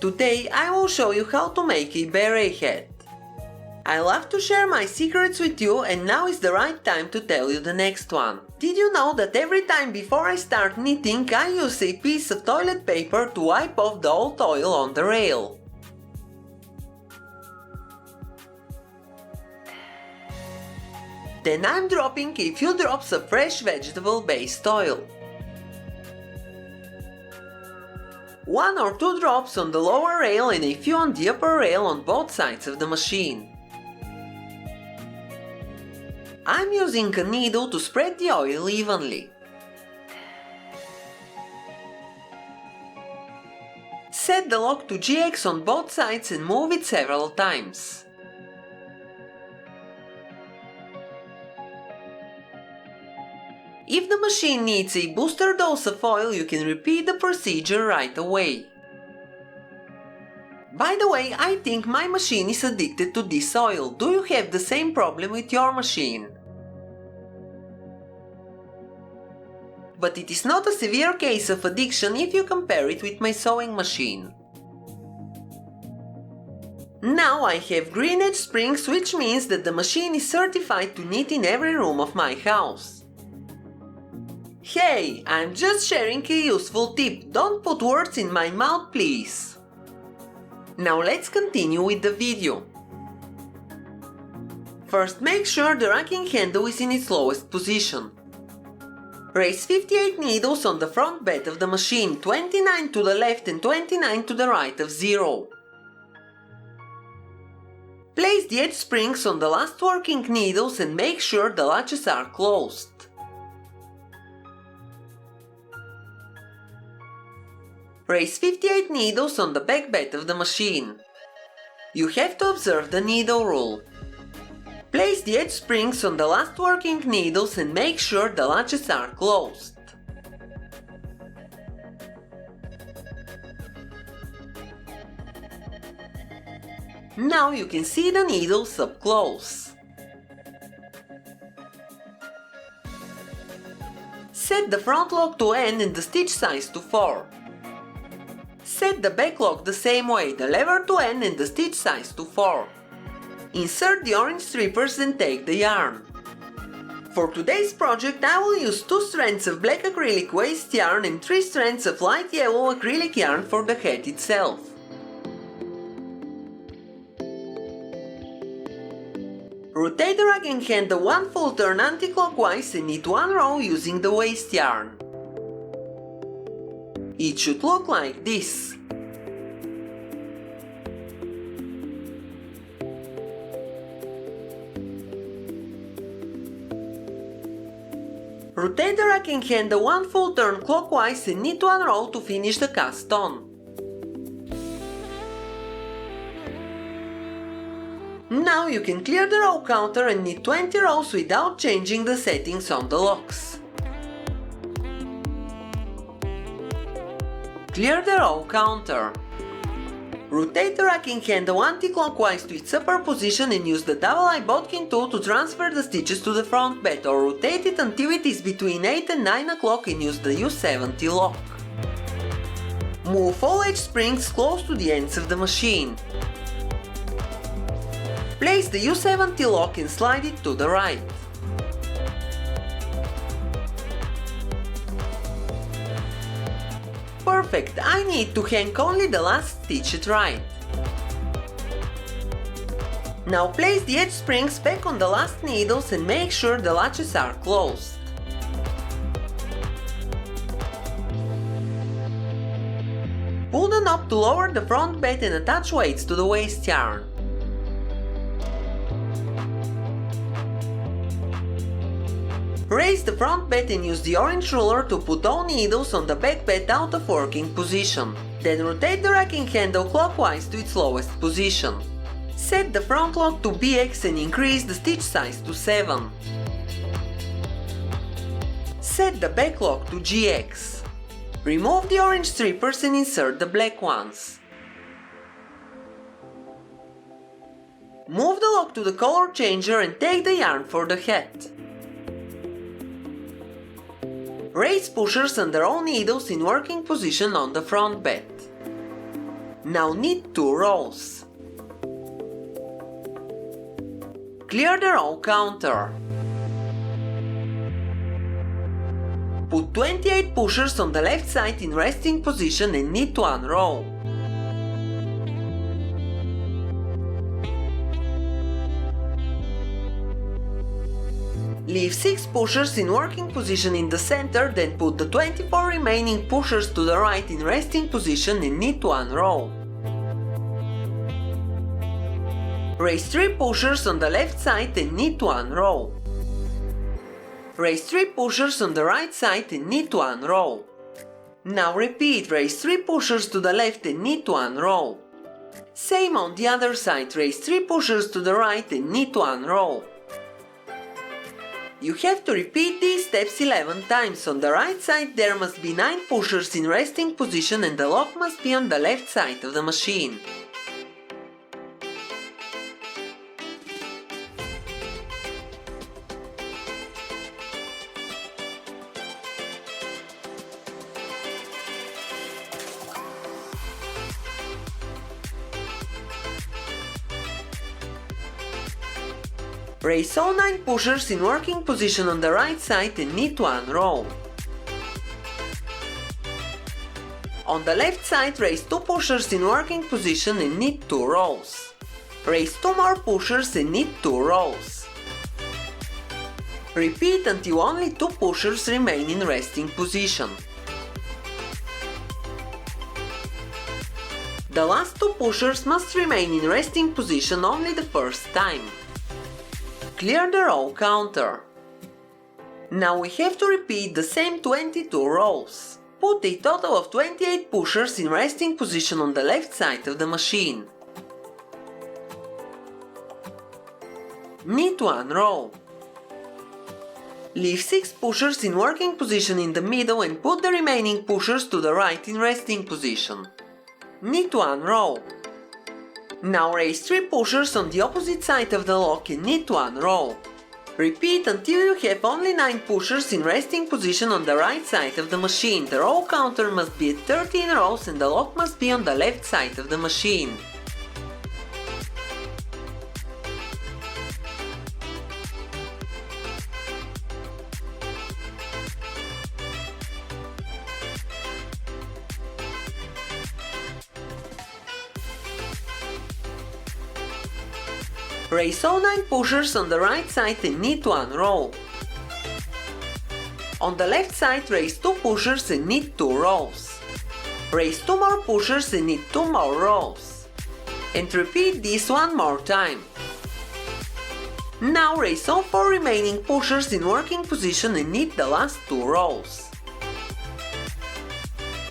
Today I will show you how to make a beret hat. I love to share my secrets with you, and now is the right time to tell you the next one. Did you know that every time before I start knitting I use a piece of toilet paper to wipe off the old oil on the rail? Then I'm dropping a few drops of fresh vegetable-based oil. 1 or 2 drops on the lower rail and a few on the upper rail on both sides of the machine. I'm using a needle to spread the oil evenly. Set the lock to GX on both sides and move it several times. If the machine needs a booster dose of oil, you can repeat the procedure right away. By the way, I think my machine is addicted to this oil. Do you have the same problem with your machine? But it is not a severe case of addiction if you compare it with my sewing machine. Now I have green edge springs, which means that the machine is certified to knit in every room of my house. Hey, I'm just sharing a useful tip. Don't put words in my mouth, please. Now let's continue with the video. First, make sure the racking handle is in its lowest position. Raise 58 needles on the front bed of the machine, 29 to the left and 29 to the right of 0. Place the edge springs on the last working needles and make sure the latches are closed. Raise 58 needles on the back bed of the machine. You have to observe the needle rule. Place the edge springs on the last working needles and make sure the latches are closed. Now you can see the needles up close. Set the front lock to N and the stitch size to 4. Set the back lock the same way, the lever to N and the stitch size to 4. Insert the orange strippers and take the yarn. For today's project I will use 2 strands of black acrylic waste yarn and 3 strands of light yellow acrylic yarn for the hat itself. Rotate the racking handle 1 full turn anti-clockwise and knit 1 row using the waste yarn. It should look like this. Rotate the racking handle 1 full turn clockwise and knit 1 row to finish the cast on. Now you can clear the row counter and knit 20 rows without changing the settings on the locks. Clear the row counter. Rotate the racking handle anti-clockwise to its upper position and use the double eye bodkin tool to transfer the stitches to the front bed, or rotate it until it is between 8 and 9 o'clock and use the U70 lock. Move all edge springs close to the ends of the machine. Place the U70 lock and slide it to the right. Perfect, I need to hang only the last stitch at right. Now place the edge springs back on the last needles and make sure the latches are closed. Pull the knob to lower the front bed and attach weights to the waste yarn. Raise the front bed and use the orange ruler to put all needles on the back bed out of working position. Then rotate the racking handle clockwise to its lowest position. Set the front lock to BX and increase the stitch size to 7. Set the back lock to GX. Remove the orange strippers and insert the black ones. Move the lock to the color changer and take the yarn for the hat. Raise pushers under all needles in working position on the front bed. Now knit 2 rows. Clear the row counter. Put 28 pushers on the left side in resting position and knit 1 row. Leave 6 pushers in working position in the center, then put the 24 remaining pushers to the right in resting position and knit 1 row. Raise 3 pushers on the left side and knit 1 row. Raise 3 pushers on the right side and knit 1 row. Now repeat, raise 3 pushers to the left and knit 1 row. Same on the other side, raise 3 pushers to the right and knit 1 row. You have to repeat these steps 11 times. On the right side there must be 9 pushers in resting position and the lock must be on the left side of the machine. Raise all 9 pushers in working position on the right side and knit 1 row. On the left side, raise 2 pushers in working position and knit 2 rows. Raise 2 more pushers and knit 2 rows. Repeat until only 2 pushers remain in resting position. The last 2 pushers must remain in resting position only the first time. Clear the row counter. Now we have to repeat the same 22 rows. Put a total of 28 pushers in resting position on the left side of the machine. Knit 1 row. Leave 6 pushers in working position in the middle and put the remaining pushers to the right in resting position. Knit 1 row. Now raise 3 pushers on the opposite side of the lock and knit 1 row. Repeat until you have only 9 pushers in resting position on the right side of the machine. The row counter must be at 13 rows and the lock must be on the left side of the machine. Raise all 9 pushers on the right side and knit 1 row. On the left side, raise 2 pushers and knit 2 rows. Raise 2 more pushers and knit 2 more rows. And repeat this 1 more time. Now raise all 4 remaining pushers in working position and knit the last 2 rows.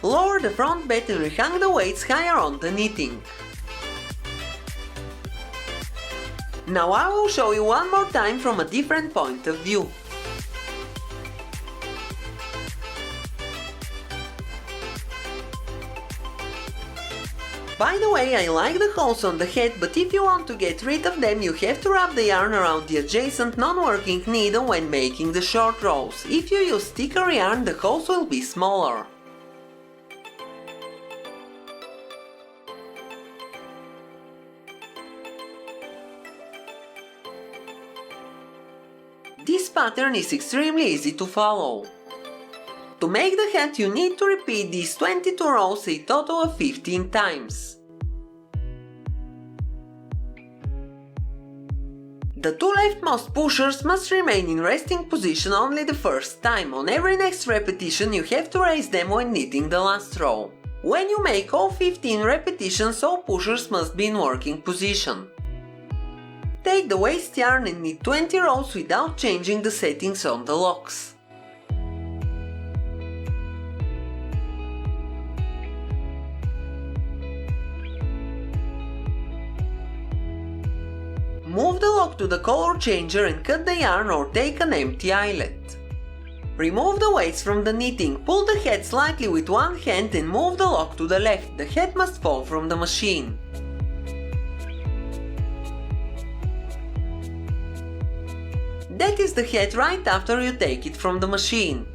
Lower the front bed and rehang the weights higher on the knitting. Now I will show you 1 more time from a different point of view. By the way, I like the holes on the head, but if you want to get rid of them, you have to wrap the yarn around the adjacent non-working needle when making the short rows. If you use thicker yarn, the holes will be smaller. This pattern is extremely easy to follow. To make the hat, you need to repeat these 22 rows a total of 15 times. The 2 leftmost pushers must remain in resting position only the first time. On every next repetition, you have to raise them when knitting the last row. When you make all 15 repetitions, all pushers must be in working position. Take the waste yarn and knit 20 rows without changing the settings on the locks. Move the lock to the color changer and cut the yarn or take an empty eyelet. Remove the weights from the knitting, pull the head slightly with one hand and move the lock to the left. The head must fall from the machine. That is the head right after you take it from the machine.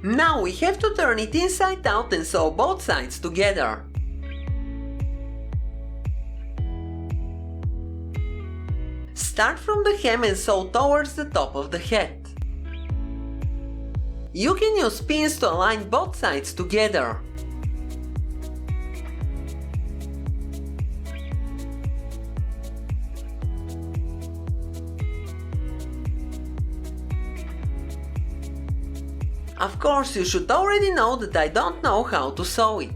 Now we have to turn it inside out and sew both sides together. Start from the hem and sew towards the top of the hat. You can use pins to align both sides together. Of course, you should already know that I don't know how to sew it.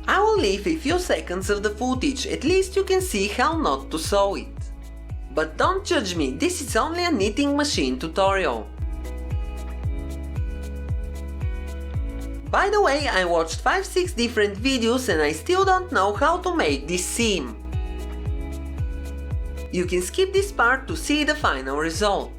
I will leave a few seconds of the footage, at least you can see how not to sew it. But don't judge me, this is only a knitting machine tutorial. By the way, I watched 5-6 different videos and I still don't know how to make this seam. You can skip this part to see the final result.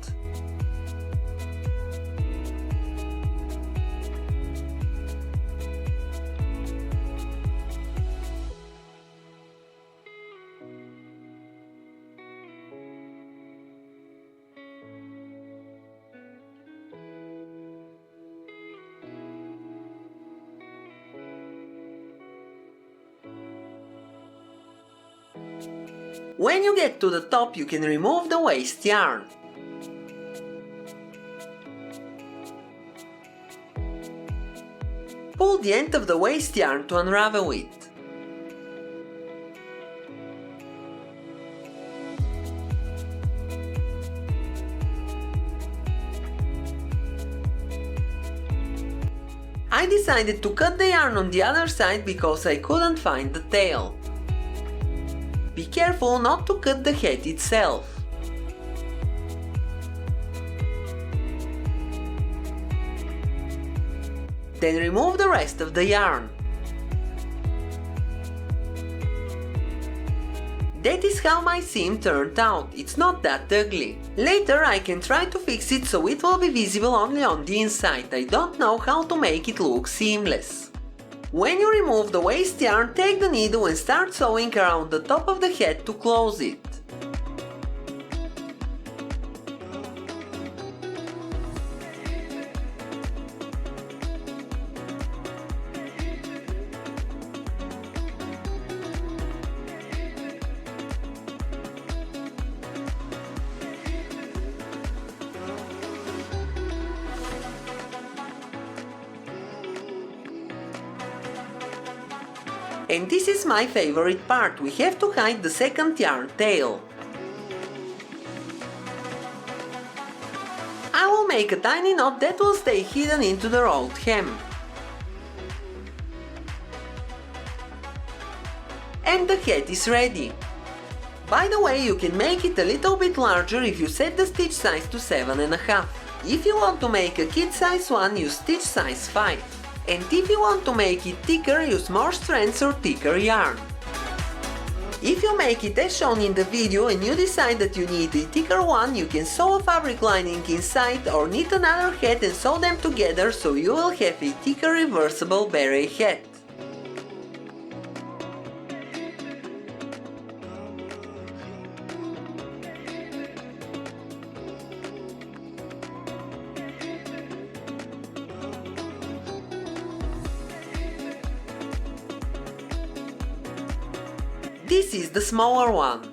When you get to the top, you can remove the waste yarn. Pull the end of the waste yarn to unravel it. I decided to cut the yarn on the other side because I couldn't find the tail. Be careful not to cut the hat itself. Then remove the rest of the yarn. That is how my seam turned out, it's not that ugly. Later I can try to fix it so it will be visible only on the inside, I don't know how to make it look seamless. When you remove the waste yarn, take the needle and start sewing around the top of the hat to close it. And this is my favorite part, we have to hide the second yarn tail. I will make a tiny knot that will stay hidden into the rolled hem. And the hat is ready. By the way, you can make it a little bit larger if you set the stitch size to 7.5. If you want to make a kid size 1, use stitch size 5. And if you want to make it thicker, use more strands or thicker yarn. If you make it as shown in the video and you decide that you need a thicker one, you can sew a fabric lining inside or knit another hat and sew them together so you will have a thicker reversible beret hat. This is the smaller one.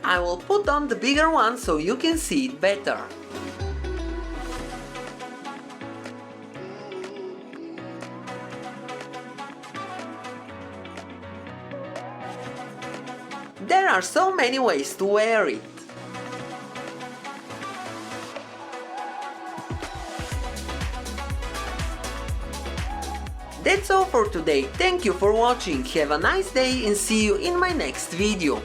I will put on the bigger one so you can see it better. There are so many ways to wear it. That's all for today, thank you for watching, have a nice day and see you in my next video.